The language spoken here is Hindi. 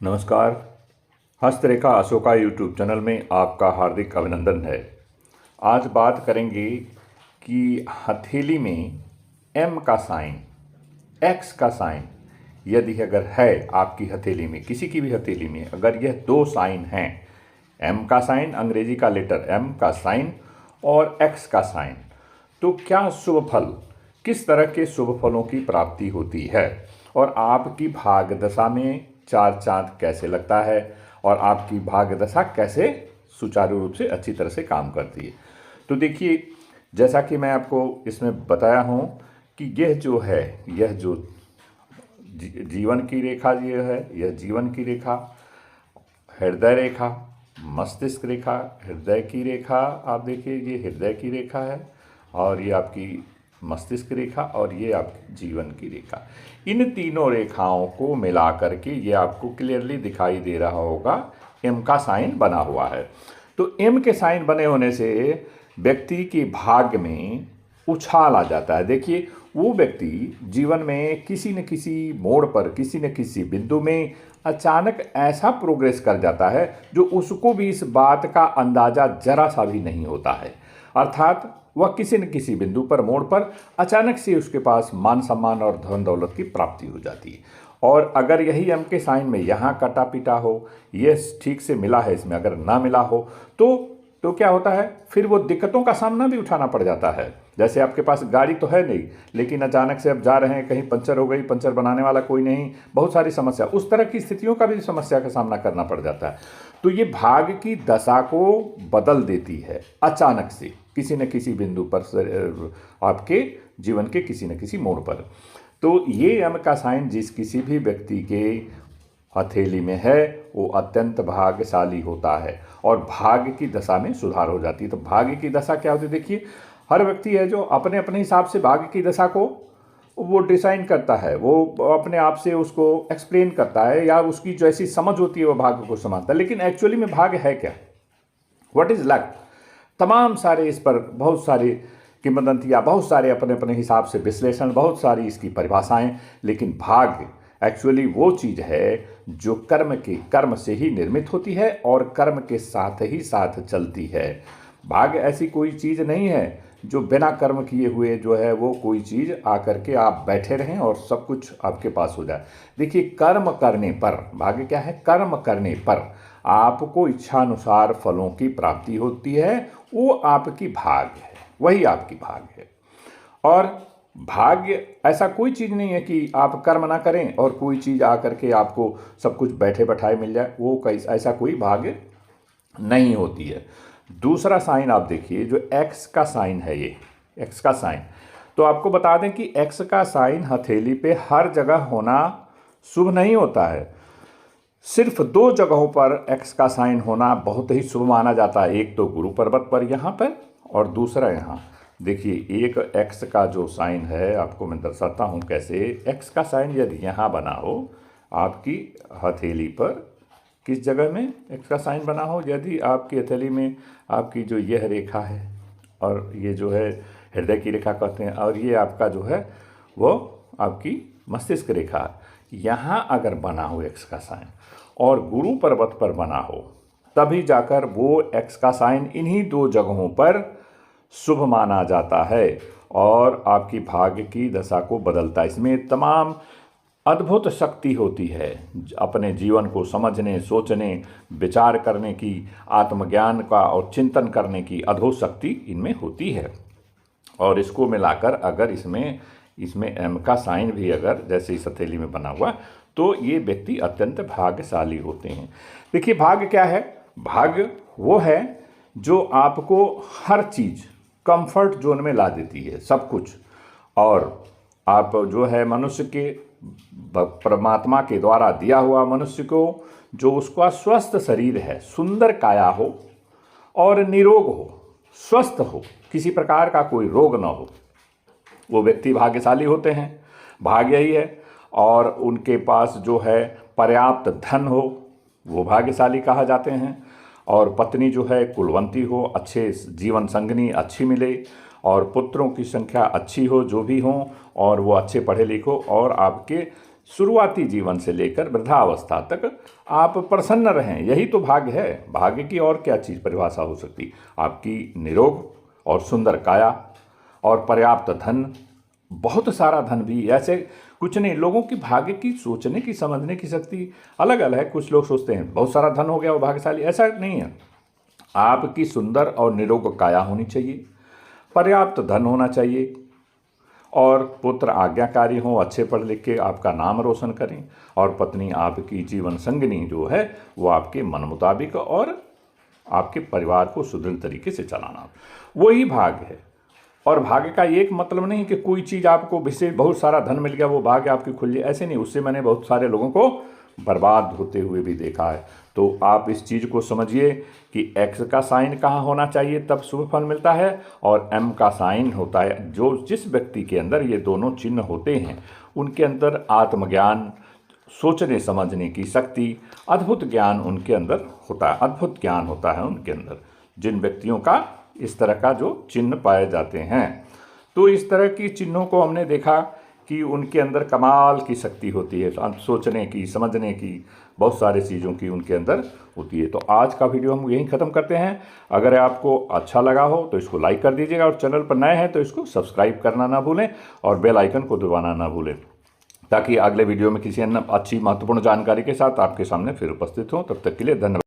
नमस्कार। हस्तरेखा अशोका यूट्यूब चैनल में आपका हार्दिक अभिनंदन है। आज बात करेंगे कि हथेली में एम का साइन, एक्स का साइन यदि अगर है आपकी हथेली में, किसी की भी हथेली में अगर यह दो साइन हैं, एम का साइन, अंग्रेजी का लेटर एम का साइन और एक्स का साइन, तो क्या शुभ फल, किस तरह के शुभ फलों की प्राप्ति होती है और आपकी भाग्य दशा में चार चांद कैसे लगता है और आपकी भाग्य दशा कैसे सुचारू रूप से अच्छी तरह से काम करती है। तो देखिए, जैसा कि मैं आपको इसमें बताया हूँ कि यह जो है, यह जो जीवन की रेखा ये है, यह जीवन की रेखा, हृदय रेखा, मस्तिष्क रेखा, हृदय की रेखा, आप देखिए ये हृदय की रेखा है और ये आपकी मस्तिष्क रेखा और ये आपकी जीवन की रेखा। इन तीनों रेखाओं को मिला करके ये आपको क्लियरली दिखाई दे रहा होगा एम का साइन बना हुआ है। तो एम के साइन बने होने से व्यक्ति के भाग्य में उछाल आ जाता है। देखिए, वो व्यक्ति जीवन में किसी न किसी मोड़ पर, किसी न किसी बिंदु में अचानक ऐसा प्रोग्रेस कर जाता है जो उसको भी इस बात का अंदाज़ा जरा सा भी नहीं होता है। अर्थात वह किसी न किसी बिंदु पर, मोड़ पर अचानक से उसके पास मान सम्मान और धन दौलत की प्राप्ति हो जाती है। और अगर यही एम के साइन में यहाँ कटा पिटा हो, ये ठीक से मिला है, इसमें अगर ना मिला हो तो क्या होता है, फिर वो दिक्कतों का सामना भी उठाना पड़ जाता है। जैसे आपके पास गाड़ी तो है नहीं, लेकिन अचानक से अब जा रहे हैं, कहीं पंचर हो गई, पंचर बनाने वाला कोई नहीं, बहुत सारी समस्या, उस तरह की स्थितियों का भी समस्या का सामना करना पड़ जाता है। तो ये भाग्य की दशा को बदल देती है अचानक से, किसी न किसी बिंदु पर, आपके जीवन के किसी न किसी मोड़ पर। तो ये एम का साइन जिस किसी भी व्यक्ति के हथेली में है वो अत्यंत भाग्यशाली होता है और भाग्य की दशा में सुधार हो जाती है। तो भाग्य की दशा क्या होती है, देखिए, हर व्यक्ति है जो अपने अपने हिसाब से भाग्य की दशा को वो डिज़ाइन करता है, वो अपने आप से उसको एक्सप्लेन करता है या उसकी जैसी समझ होती है वो भाग्य को समझता है। लेकिन एक्चुअली में भाग्य है क्या, व्हाट इज़ लक, तमाम सारे इस पर बहुत सारे किंवदंतियाँ, बहुत सारे अपने अपने हिसाब से विश्लेषण, बहुत सारी इसकी परिभाषाएं। लेकिन भाग्य एक्चुअली वो चीज़ है जो कर्म से ही निर्मित होती है और कर्म के साथ ही साथ चलती है। भाग्य ऐसी कोई चीज़ नहीं है जो बिना कर्म किए हुए जो है वो कोई चीज़ आकर के आप बैठे रहें और सब कुछ आपके पास हो जाए। देखिए, कर्म करने पर, भाग्य क्या है, कर्म करने पर आपको इच्छानुसार फलों की प्राप्ति होती है, वो आपकी भाग्य है, वही आपकी भाग्य है। और भाग्य ऐसा कोई चीज़ नहीं है कि आप कर्म ना करें और कोई चीज़ आकर के आपको सब कुछ बैठे बैठाए मिल जाए, वो ऐसा कोई भाग्य नहीं होती है। दूसरा साइन आप देखिए, जो एक्स का साइन है, ये एक्स का साइन, तो आपको बता दें कि एक्स का साइन हथेली पे हर जगह होना शुभ नहीं होता है। सिर्फ दो जगहों पर एक्स का साइन होना बहुत ही शुभ माना जाता है। एक तो गुरु पर्वत पर यहाँ पर और दूसरा यहाँ। देखिए, एक एक्स का जो साइन है, आपको मैं दर्शाता हूँ कैसे। एक्स का साइन यदि यहाँ बना हो आपकी हथेली पर, किस जगह में एक्स का साइन बना हो, यदि आपकी हथेली में आपकी जो यह रेखा है और ये जो है हृदय की रेखा कहते हैं, और ये आपका जो है वो आपकी मस्तिष्क रेखा, यहाँ अगर बना हो एक्स का साइन और गुरु पर्वत पर बना हो, तभी जाकर वो एक्स का साइन इन्हीं दो जगहों पर शुभ माना जाता है और आपकी भाग्य की दशा को बदलता है। इसमें तमाम अद्भुत शक्ति होती है, अपने जीवन को समझने, सोचने, विचार करने की, आत्मज्ञान का और चिंतन करने की अद्भुत शक्ति इनमें होती है। और इसको मिलाकर अगर इसमें एम का साइन भी अगर जैसे इस हथेली में बना हुआ, तो ये व्यक्ति अत्यंत भाग्यशाली होते हैं। देखिए, भाग्य क्या है, भाग्य वो है जो आपको हर चीज़ कंफर्ट जोन में ला देती है, सब कुछ। और आप जो है मनुष्य के, परमात्मा के द्वारा दिया हुआ मनुष्य को, जो उसका स्वस्थ शरीर है, सुंदर काया हो और निरोग हो, स्वस्थ हो, किसी प्रकार का कोई रोग न हो, वो व्यक्ति भाग्यशाली होते हैं। भाग्य ही है। और उनके पास जो है पर्याप्त धन हो, वो भाग्यशाली कहा जाते हैं। और पत्नी जो है कुलवंती हो, अच्छे जीवन संगनी अच्छी मिले और पुत्रों की संख्या अच्छी हो, जो भी हों, और वो अच्छे पढ़े लिखो और आपके शुरुआती जीवन से लेकर वृद्धावस्था तक आप प्रसन्न रहें, यही तो भाग्य है। भाग्य की और क्या चीज़ परिभाषा हो सकती? आपकी निरोग और सुंदर काया और पर्याप्त धन, बहुत सारा धन भी, ऐसे कुछ नहीं। लोगों की भाग्य की सोचने की समझने की शक्ति अलग अलग है। कुछ लोग सोचते हैं बहुत सारा धन हो गया वो भाग्यशाली, ऐसा नहीं है। आपकी सुंदर और निरोग काया होनी चाहिए, पर्याप्त धन होना चाहिए और पुत्र आज्ञाकारी हों, अच्छे पढ़ लिख के आपका नाम रोशन करें, और पत्नी आपकी जीवन संगिनी जो है वो आपके मन मुताबिक और आपके परिवार को सुदृढ़ तरीके से चलाना, वही भाग्य है। और भाग्य का एक मतलब नहीं कि कोई चीज़ आपको विशेष बहुत सारा धन मिल गया वो भाग्य आपकी खुल जाए, ऐसे नहीं। उससे मैंने बहुत सारे लोगों को बर्बाद होते हुए भी देखा है। तो आप इस चीज़ को समझिए कि एक्स का साइन कहाँ होना चाहिए तब शुभ फल मिलता है, और एम का साइन होता है। जो जिस व्यक्ति के अंदर ये दोनों चिन्ह होते हैं उनके अंदर आत्मज्ञान, सोचने समझने की शक्ति, अद्भुत ज्ञान उनके अंदर होता है, अद्भुत ज्ञान होता है उनके अंदर। जिन व्यक्तियों का इस तरह का जो चिन्ह पाए जाते हैं, तो इस तरह की चिन्हों को हमने देखा कि उनके अंदर कमाल की शक्ति होती है, सोचने की, समझने की, बहुत सारी चीज़ों की उनके अंदर होती है। तो आज का वीडियो हम यहीं ख़त्म करते हैं। अगर आपको अच्छा लगा हो तो इसको लाइक कर दीजिएगा, और चैनल पर नए हैं तो इसको सब्सक्राइब करना ना भूलें और बेल आइकन को दबाना ना भूलें, ताकि अगले वीडियो में किसी अन्य अच्छी महत्वपूर्ण जानकारी के साथ आपके सामने फिर उपस्थित हों। तब तक के लिए धन्यवाद।